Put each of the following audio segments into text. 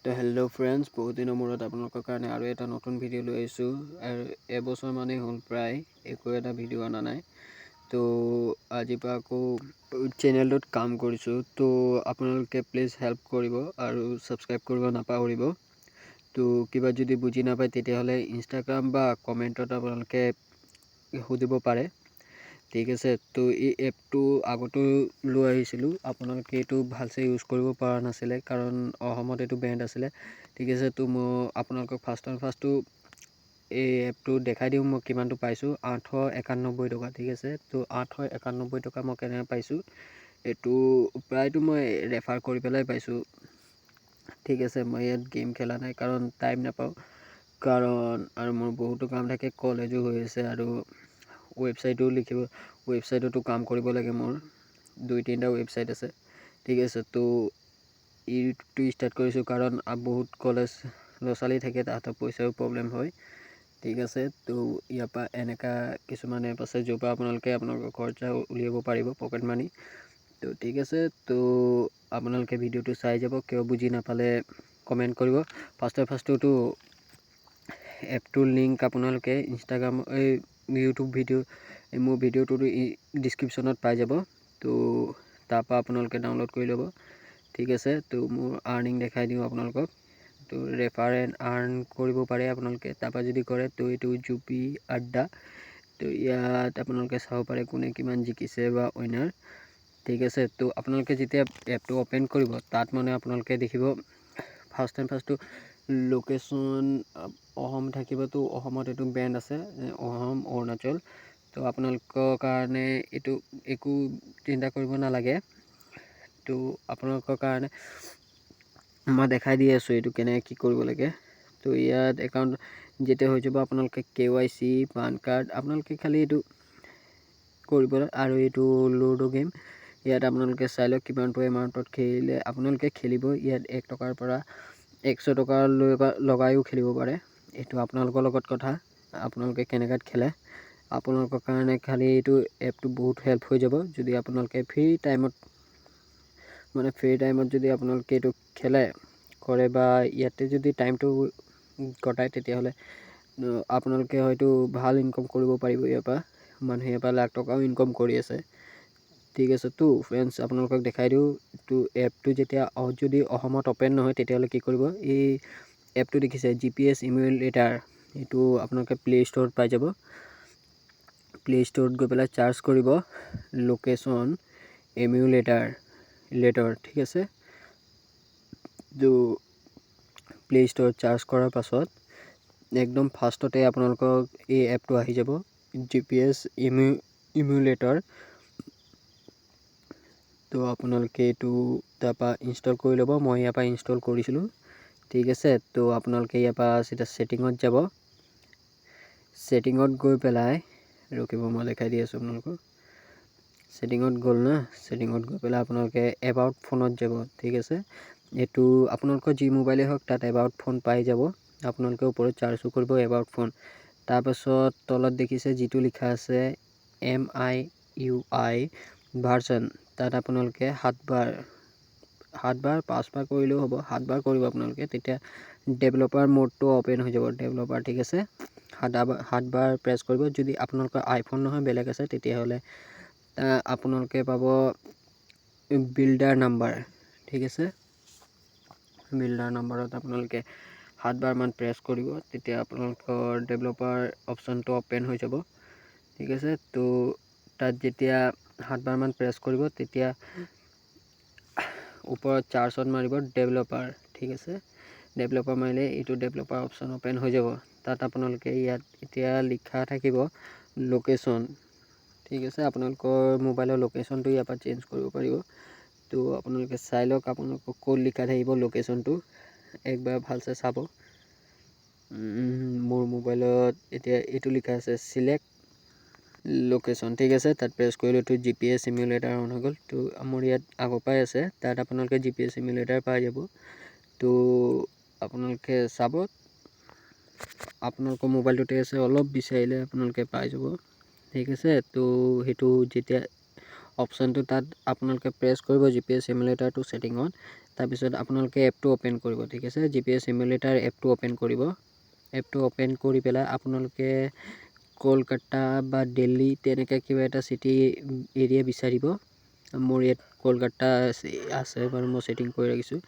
তো hello' friends, বহুত দিনৰ মূৰত আপোনালোকৰ কাৰণে আৰু এটা নতুন ভিডিঅ' লৈ আহিছোঁ। আৰু এবছৰ মানেই হ'ল প্ৰায় একো এটা ভিডিঅ' অনা নাই। তো আজিৰ পৰা আকৌ চেনেলটোত কাম কৰিছোঁ। তো আপোনালোকে প্লিজ হেল্প কৰিব আৰু ছাবস্ক্ৰাইব কৰিব নাপাহৰিব। তো কিবা যদি বুজি নাপায় তেতিয়াহ'লে ইনষ্টাগ্ৰাম বা কমেণ্টত আপোনালোকে সুধিব পাৰে। ঠিক আছে। তো এই এপটো আগতো লৈ আহিছিলোঁ, আপোনালোকে এইটো ভালছে ইউজ কৰিব পৰা নাছিলে কাৰণ অসমত এইটো বেণ্ড আছিলে। ঠিক আছে। তো মই আপোনালোকক ফাৰ্ষ্টটো এই এপটো দেখাই দিওঁ মই কিমানটো পাইছোঁ। 891 টকা। ঠিক আছে। তো 891 টকা মই কেনেকৈ পাইছোঁ, এইটো প্ৰায়টো মই ৰেফাৰ কৰি পেলাই পাইছোঁ। ঠিক আছে। মই ইয়াত গেম খেলা নাই কাৰণ টাইম নাপাওঁ, আৰু মোৰ বহুতো কাম থাকে, কলেজো হৈ আছে আৰু ৱেবছাইটতো কাম কৰিব লাগে। মোৰ 2-3টা ৱেবছাইট আছে। ঠিক আছে। তো ইউটিউবটো ষ্টাৰ্ট কৰিছোঁ কাৰণ বহুত কলেজ ল'ৰা ছোৱালী থাকে, তাহাঁতৰ পইচাৰো প্ৰব্লেম হয়। ঠিক আছে। তো ইয়াৰ পৰা এনেকুৱা কিছুমান এপ আছে য'ৰ পৰা আপোনালোকৰ খৰচা উলিয়াব পাৰিব, পকেট মানি। তো ঠিক আছে। তো আপোনালোকে ভিডিঅ'টো চাই যাব, কিয় বুজি নাপালে কমেণ্ট কৰিব। ফাৰ্ষ্টটো এপটোৰ লিংক আপোনালোকে ইনষ্টাগ্ৰাম ইউটিউব মোৰ ভিডিঅ'টো ডিছক্ৰিপশ্যনত পাই যাব। তো তাৰপৰা আপোনালোকে ডাউনলোড কৰি ল'ব। ঠিক আছে। তো মোৰ আৰ্নিং দেখাই দিওঁ আপোনালোকক। তো ৰেফাৰ এণ্ড আৰ্ন কৰিব পাৰে আপোনালোকে। তাৰপৰা যদি কৰে তো এইটো জুপি আড্ডা। তো ইয়াত আপোনালোকে চাব পাৰে কোনে কিমান জিকিছে বা উইনাৰ। ঠিক আছে। তো আপোনালোকে যেতিয়া এপটো অ'পেন কৰিব, তাত মানে আপোনালোকে দেখিব ফাৰ্ষ্টটো লোকেশ্যন অসম থাকিব। তো অসমত এইটো বেণ্ড আছে, অসম অৰুণাচল। তো আপোনালোকৰ কাৰণে এইটো একো চিন্তা কৰিব নালাগে। তো আপোনালোকৰ কাৰণে মই দেখাই দি আছোঁ এইটো কেনেকৈ কি কৰিব লাগে। তো ইয়াত একাউণ্ট যেতিয়া হৈ যাব, আপোনালোকে KYC পান কাৰ্ড আপোনালোকে খালি এইটো কৰিব। আৰু এইটো লুডো গেম, ইয়াত আপোনালোকে চাই লওক কিমানটো এমাউণ্টত খেলিলে আপোনালোকে খেলিব। ইয়াত 1 টকাৰ পৰা 100 টকা লগাইও খেলিব পাৰে। এইটো আপোনালোকৰ লগত কথা, আপোনালোকে কেনেকুৱাত খেলে। আপোনালোকৰ কাৰণে খালি এইটো এপটো বহুত হেল্প হৈ যাব যদি আপোনালোকে ফ্ৰী টাইমত যদি আপোনালোকে এইটো খেলে কৰে বা ইয়াতে যদি টাইমটো কটায়, তেতিয়াহ'লে আপোনালোকে হয়তো ভাল ইনকাম কৰিব পাৰিব। ইয়াৰ পৰা মানুহে ইয়াৰ পৰা লাখ টকাও ইনকাম কৰি আছে। ঠিক আছে। তো ফ্ৰেণ্ডছ, আপোনালোকক দেখাই দিওঁ। তো এপটো যেতিয়া যদি অসমত অ'পেন নহয়, তেতিয়াহ'লে কি কৰিব, এই এপটো দেখিছে GPS ইমুলেটাৰ, এইটো আপোনালোকে প্লে ষ্ট'ৰত পাই যাব। প্লে ষ্ট'ৰত গৈ পেলাই চাৰ্চ কৰিব লোকেশ্যন ইমুলেটাৰ। ঠিক আছে। তো প্লে ষ্ট'ৰত চাৰ্চ কৰাৰ পাছত একদম ফাৰ্ষ্টতে আপোনালোকক এই এপটো আহি যাব, GPS ইমুলেটৰ। তো আপোনালোকে এইটো তাৰপৰা ইনষ্টল কৰি ল'ব। মই ইয়াৰ পৰা ইনষ্টল কৰিছিলোঁ। ঠিক আছে। তো আপোনালোকে ইয়াৰ পৰা চিধা ছেটিঙত যাব। ছেটিঙত গৈ পেলাই ৰখিব, মই দেখাই দি আছোঁ আপোনালোকক। ছেটিঙত গ'ল না, ছেটিঙত গৈ পেলাই আপোনালোকে এবাউট ফোনত যাব। ঠিক আছে। এইটো আপোনালোকৰ যি মোবাইলেই হওক, তাত এবাউট ফোন পাই যাব। আপোনালোকে ওপৰত চাৰ্চো কৰিব এবাউট ফোন। তাৰপাছত তলত দেখিছে যিটো লিখা আছে MIUI ভাৰ্চন, তাত আপোনালোকে 7বাৰ 5বাৰ কৰিলেও হ'ব। 7বাৰ কৰিব আপোনালোকে, তেতিয়া ডেভেলপাৰ মোডটো অ'পেন হৈ যাব। ডেভেলপাৰ। ঠিক আছে। 7বাৰ প্ৰেছ কৰিব। যদি আপোনালোকৰ আইফোন নহয় বেলেগ আছে, তেতিয়াহ'লে আপোনালোকে পাব বিল্ডাৰ নাম্বাৰ। ঠিক আছে। বিল্ডাৰ নাম্বাৰত আপোনালোকে 7বাৰমান প্ৰেছ কৰিব, তেতিয়া আপোনালোকৰ ডেভেলপাৰ অপশ্যনটো অ'পেন হৈ যাব। ঠিক আছে। তো তাত যেতিয়া 7বাৰমান প্ৰেছ কৰিব, তেতিয়া ওপৰত চাৰ্চত মাৰিব ডেভেলপাৰ। ঠিক আছে। ডেভেলপাৰ মাৰিলে এইটো ডেভেলপাৰ অপশ্যন অ'পেন হৈ যাব। তাত আপোনালোকে ইয়াত এতিয়া লিখা থাকিব লোকেশ্যন। ঠিক আছে। আপোনালোকৰ মোবাইলৰ লোকেশ্যনটো ইয়াৰ পৰা চেঞ্জ কৰিব পাৰিব। তো আপোনালোকে চাই লওক আপোনালোকক ক'ত লিখা থাকিব লোকেশ্যনটো, একবাৰ ভালছে চাব। মোৰ মোবাইলত এতিয়া এইটো লিখা আছে চিলেক্ট লোকেশ্যন। ঠিক আছে। তাত প্ৰেছ কৰিলোঁ। তো GPS ইমুলেটাৰ অন হৈ গ'ল। তো মোৰ ইয়াত আগৰ পৰাই আছে, তাত আপোনালোকে GPS ইমুলেটাৰ পাই যাব। তো আপোনালোকে চাব, আপোনালোকৰ মোবাইলটোতে আছে, অলপ বিচাৰিলে আপোনালোকে পাই যাব। ঠিক আছে। তো সেইটো যেতিয়া অপশ্যনটো তাত আপোনালোকে প্ৰেছ কৰিব GPS ইমুলেটাৰটো ছেটিঙত, তাৰপিছত আপোনালোকে এপটো অ'পেন কৰিব, ঠিক আছে। GPS ইমুলেটাৰ এপটো অ'পেন কৰিব। এপটো অ'পেন কৰি পেলাই আপোনালোকে কলকাতা বা দিল্লী তেনেকৈ কিবা এটা চিটি এৰিয়া বিচাৰিব। মোৰ ইয়াত কলকাতা আছে বাৰু, মই ছেটিং কৰি ৰাখিছোঁ।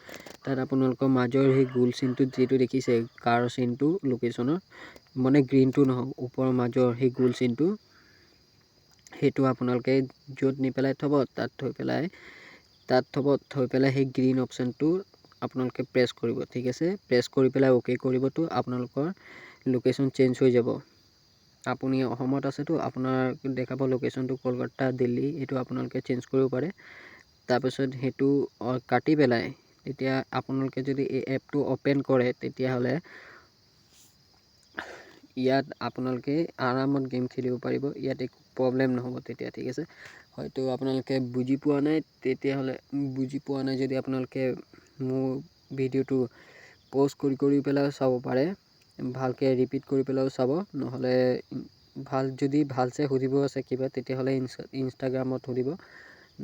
তাত আপোনালোকৰ মাজৰ সেই গোল চিনটোত যিটো দেখিছে কাৰ চিনটো লোকেশ্যনৰ, মানে গ্ৰীণটো নহয়, ওপৰৰ মাজৰ সেই গোল চিনটো, সেইটো আপোনালোকে য'ত নি পেলাই থ'ব তাত থৈ পেলাই সেই গ্ৰীণ অপশ্যনটো আপোনালোকে প্ৰেছ কৰিব, ঠিক আছে। প্ৰেছ কৰি পেলাই অ'কে কৰিবতো আপোনালোকৰ লোকেশ্যন চেঞ্জ হৈ যাব। আপুনি অসমত আছেতো, আপোনাৰ দেখাব লোকেশ্যনটো কলকাতা দিল্লী, এইটো আপোনালোকে চেঞ্জ কৰিব পাৰে। তাৰপিছত সেইটো কাটি পেলাই তেতিয়া আপোনালোকে যদি এই এপটো অ'পেন কৰে তেতিয়াহ'লে ইয়াত আপোনালোকে আৰামত গেম খেলিব পাৰিব, ইয়াত একো প্ৰব্লেম নহ'ব তেতিয়া, ঠিক আছে। হয়তো আপোনালোকে বুজি পোৱা নাই যদি আপোনালোকে মোৰ ভিডিঅ'টো প'জ কৰি পেলাই চাব পাৰে, ভালকৈ ৰিপিট কৰি পেলাইও চাব, নহ'লে যদি ভালছে সুধিব আছে কিবা তেতিয়াহ'লে ইনষ্টাগ্ৰামত সুধিব,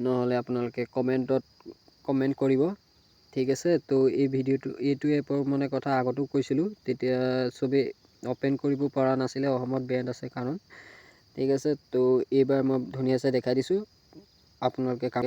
নহ'লে আপোনালোকে কমেণ্ট কৰিব, ঠিক আছে। তো এই এইটো এপৰ মানে কথা আগতো কৈছিলোঁ, তেতিয়া চবেই অ'পেন কৰিব পৰা নাছিলে, অসমত বেণ্ড আছে কাৰণ, ঠিক আছে। তো এইবাৰ মই ধুনীয়াছে দেখাই দিছোঁ, আপোনালোকে